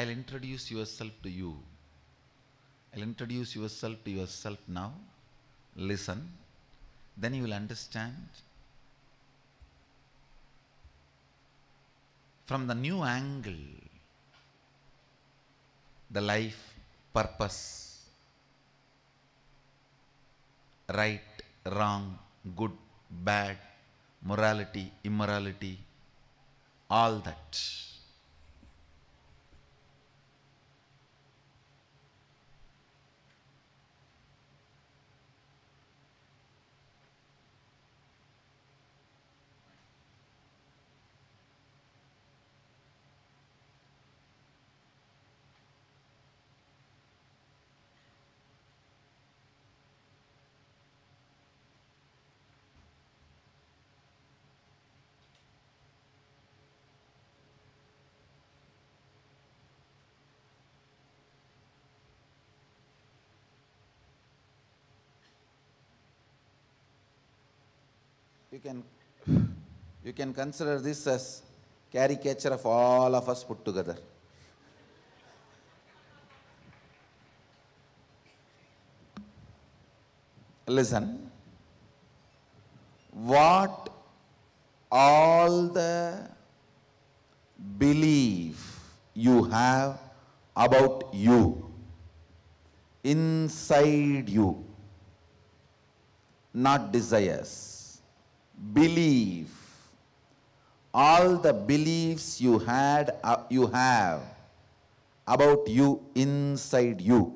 I'll introduce yourself to you. I'll introduce yourself to yourself now. Listen. Then you will understand from the new angle the life, purpose, right, wrong, good, bad, morality, immorality, all that. You can consider this as caricature of all of us put together. Listen. What all the belief you have about you, inside you, not desires, belief, all the beliefs you have about you inside you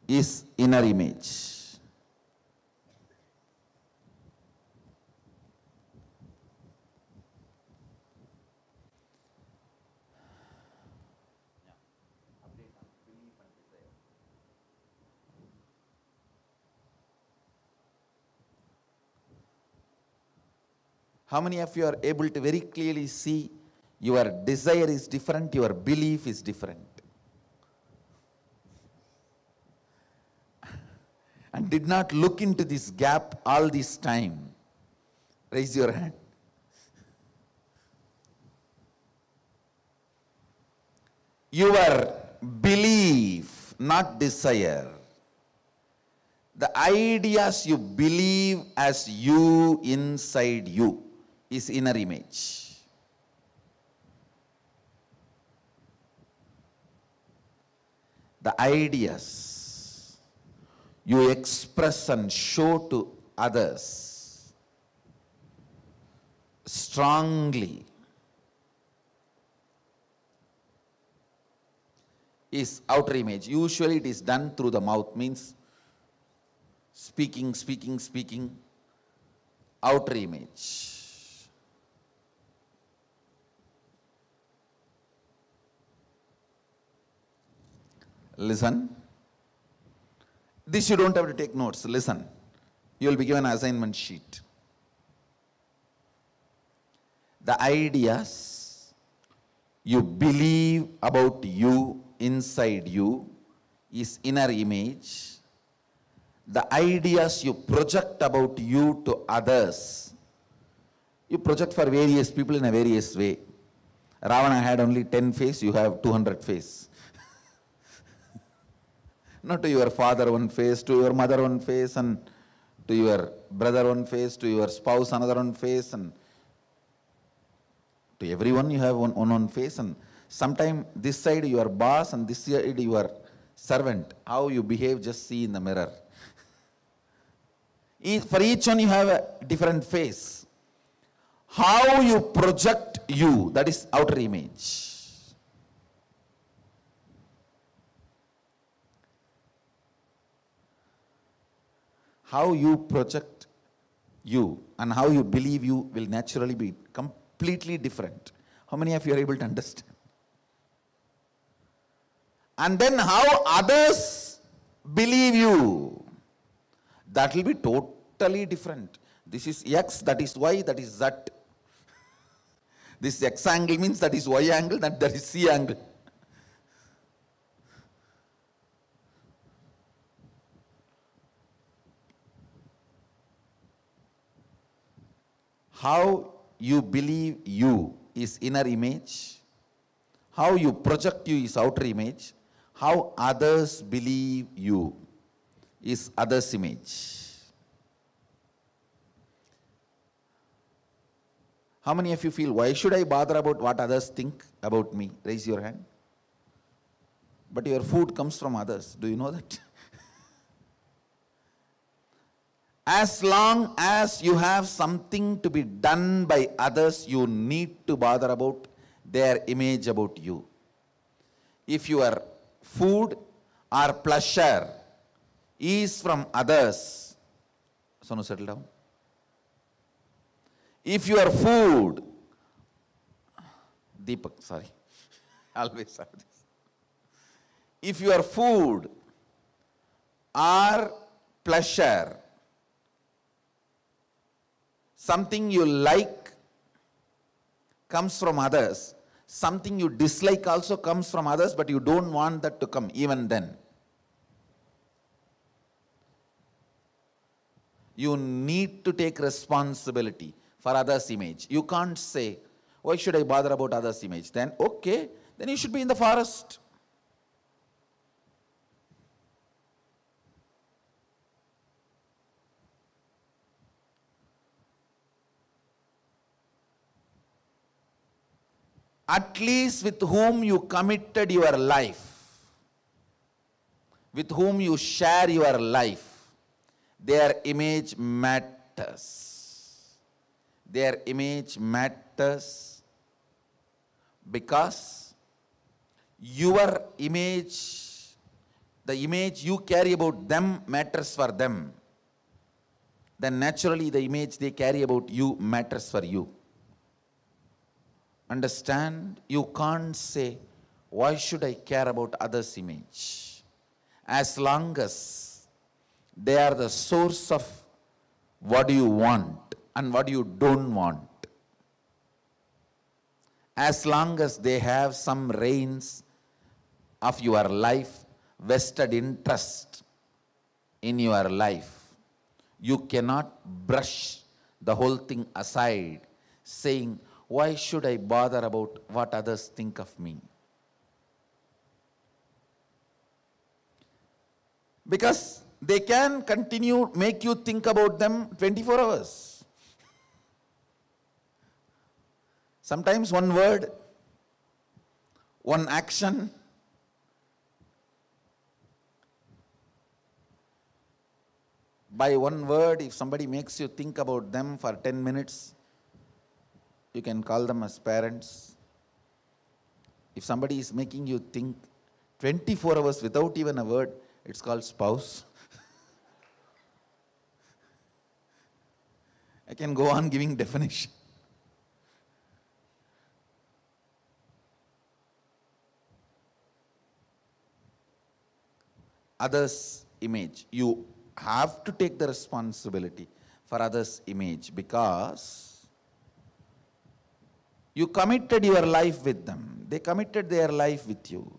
is inner image. How many of you are able to very clearly see your desire is different, your belief is different? And did not look into this gap all this time? Raise your hand. Your belief, not desire. The ideas you believe as you inside you is inner image. The ideas you express and show to others strongly is outer image. Usually it is done through the mouth, means speaking, outer image. Listen. This you don't have to take notes. Listen. You will be given an assignment sheet. The ideas you believe about you inside you is inner image. The ideas you project about you to others, you project for various people in a various way. Ravana had only 10 face, you have 200 face. Not to your father one face, to your mother one face, and to your brother one face, to your spouse another one face, and to everyone you have one face. And sometime this side your boss and this side your servant. How you behave, just see in the mirror. For each one you have a different face. How you project you, that is outer image. How you project you and how you believe you will naturally be completely different. How many of you are able to understand? And then how others believe you, that will be totally different. This is X, that is Y, that is Z. This X angle means that is Y angle, that is C angle. How you believe you is inner image. How you project you is outer image. How others believe you is others' image. How many of you feel, why should I bother about what others think about me? Raise your hand. But your food comes from others. Do you know that? As long as you have something to be done by others, you need to bother about their image about you. If your food or pleasure is from others, Sonu, settle down. If your food, Deepak, sorry, always have this. If your food or pleasure, something you like comes from others, something you dislike also comes from others, but you don't want that to come even then, you need to take responsibility for others' image. You can't say, why should I bother about others' image? Then, okay, then you should be in the forest. At least with whom you committed your life, with whom you share your life, their image matters. Their image matters because your image, the image you carry about them matters for them. Then naturally the image they carry about you matters for you. Understand? You can't say, why should I care about others' image? As long as they are the source of what you want and what you don't want. As long as they have some reins of your life, vested interest in your life, you cannot brush the whole thing aside, saying, why should I bother about what others think of me? Because they can continue, make you think about them 24 hours. Sometimes one word, one action, by one word, if somebody makes you think about them for 10 minutes, you can call them as parents. If somebody is making you think 24 hours without even a word, it's called spouse. I can go on giving definition. Others' image. You have to take the responsibility for others' image because you committed your life with them. They committed their life with you.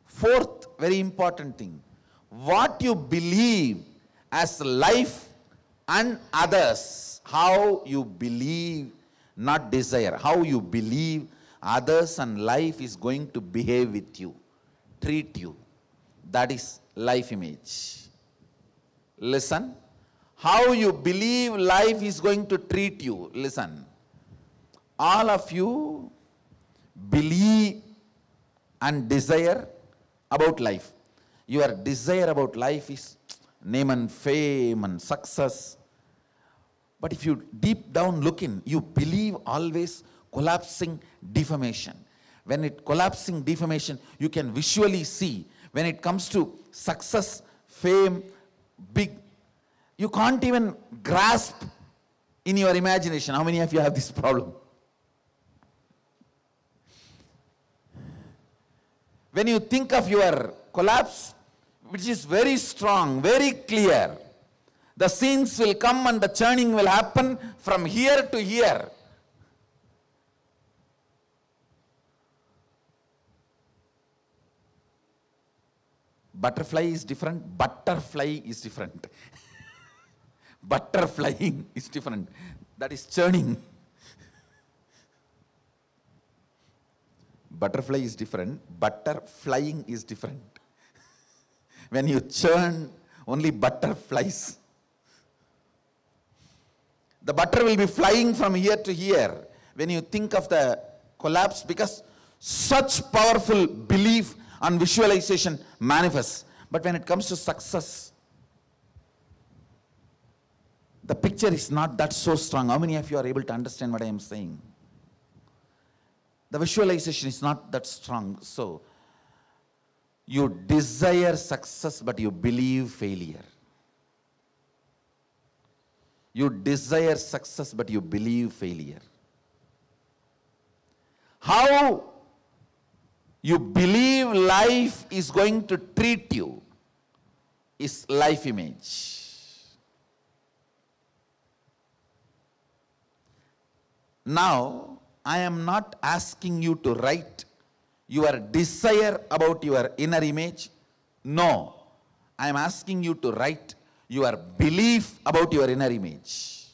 Fourth, very important thing. What you believe as life and others. How you believe, not desire. How you believe others and life is going to behave with you, treat you. That is life image. Listen. How you believe life is going to treat you. Listen. All of you believe and desire about life. Your desire about life is name and fame and success. But if you deep down look in, you believe always collapsing defamation. When it collapsing defamation, you can visually see. When it comes to success, fame, big, you can't even grasp in your imagination. How many of you have this problem? When you think of your collapse, which is very strong, very clear, the scenes will come and the churning will happen from here to here. Butterfly is different, butterfly is different. Butterflying is different. That is churning. Butterfly is different. Butterflying is different. When you churn, only butter flies. The butter will be flying from here to here when you think of the collapse, because such powerful belief and visualization manifests. But when it comes to success, the picture is not that so strong. How many of you are able to understand what I am saying? The visualization is not that strong. So, you desire success, but you believe failure. You desire success, but you believe failure. How you believe life is going to treat you is life image. Now, I am not asking you to write your desire about your inner image. No, I am asking you to write your belief about your inner image.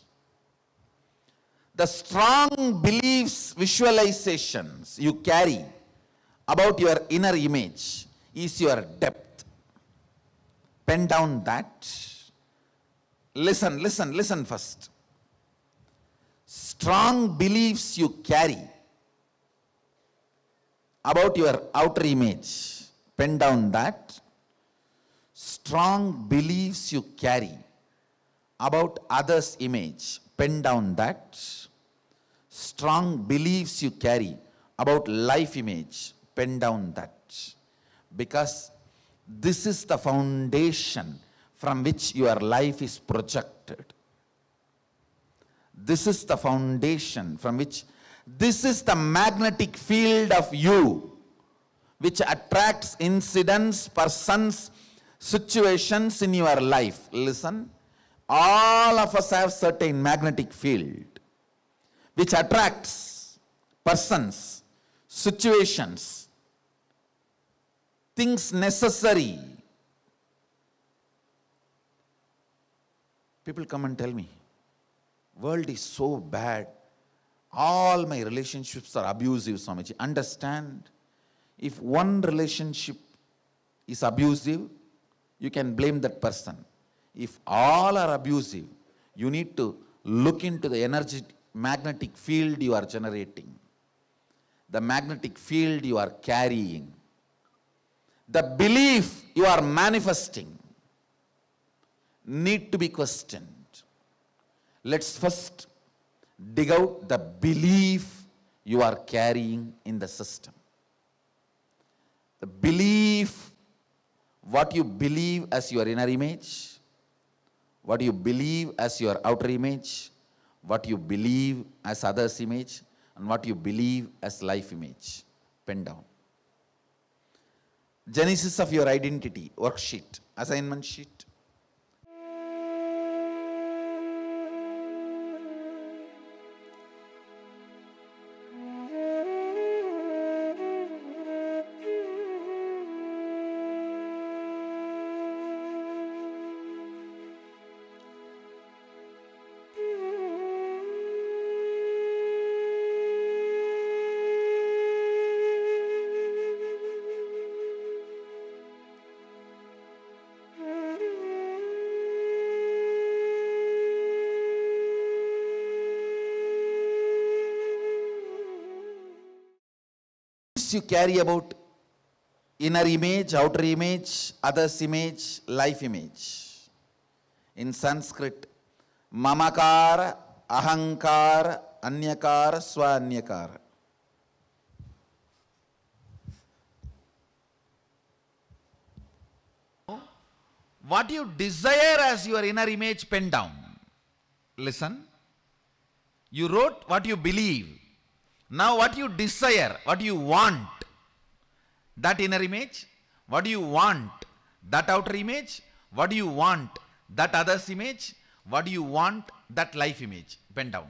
The strong beliefs, visualizations you carry about your inner image is your depth. Pen down that. Listen first. Strong beliefs you carry about your outer image. Pen down that. Strong beliefs you carry about others' image. Pen down that. Strong beliefs you carry about life image. Pen down that. Because this is the foundation from which your life is projected. This is the foundation from which, this is the magnetic field of you, which attracts incidents, persons, situations in your life. Listen, all of us have certain magnetic field, which attracts persons, situations, things necessary. People come and tell me, world is so bad. All my relationships are abusive, Swamiji. Understand, if one relationship is abusive, you can blame that person. If all are abusive, you need to look into the magnetic field you are generating, the magnetic field you are carrying, the belief you are manifesting need to be questioned. Let's first dig out the belief you are carrying in the system. The belief, what you believe as your inner image, what you believe as your outer image, what you believe as others' image, and what you believe as life image. Pen down. Genesis of your identity, worksheet, assignment sheet. You carry about inner image, outer image, others' image, life image. In Sanskrit, mamakara, ahankara, anyakara, swanyakara. What you desire as your inner image, pen down. Listen. You wrote what you believe. Now what you desire, what you want, that inner image, what do you want, that outer image, what do you want, that others' image, what do you want, that life image. Pen down.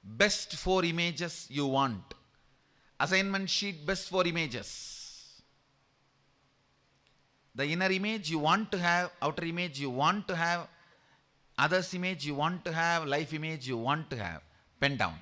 Best 4 images you want. Assignment sheet, best 4 images. The inner image you want to have, outer image you want to have, others image you want to have, life image you want to have. Pen down.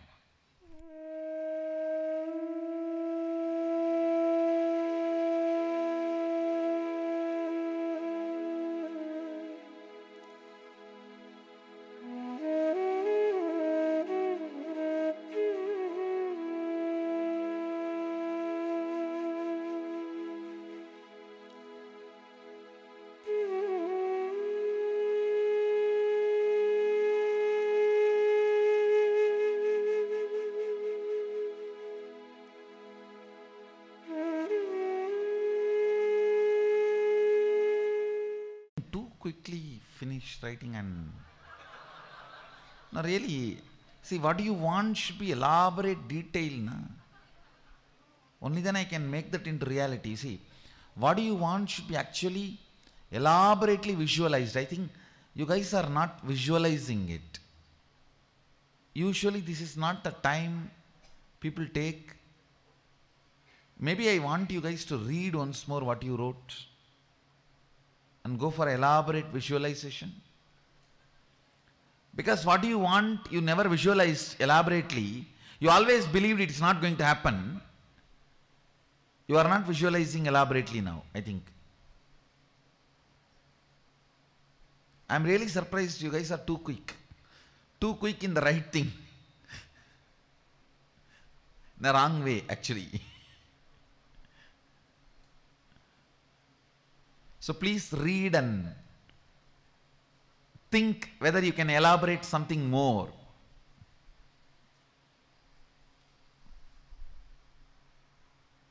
Too quickly finish writing and no really, see what you want should be elaborate detail, na? Only then I can make that into reality. See, what you want should be actually elaborately visualized. I think you guys are not visualizing it. Usually this is not the time people take. Maybe I want you guys to read once more what you wrote and go for elaborate visualization. Because what you want, you never visualize elaborately. You always believed it's not going to happen. You are not visualizing elaborately now, I think. I'm really surprised you guys are too quick. Too quick in the right thing. In the wrong way, actually. So please read and think whether you can elaborate something more.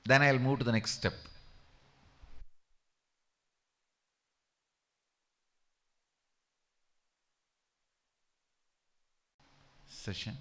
Then I'll move to the next step. Session.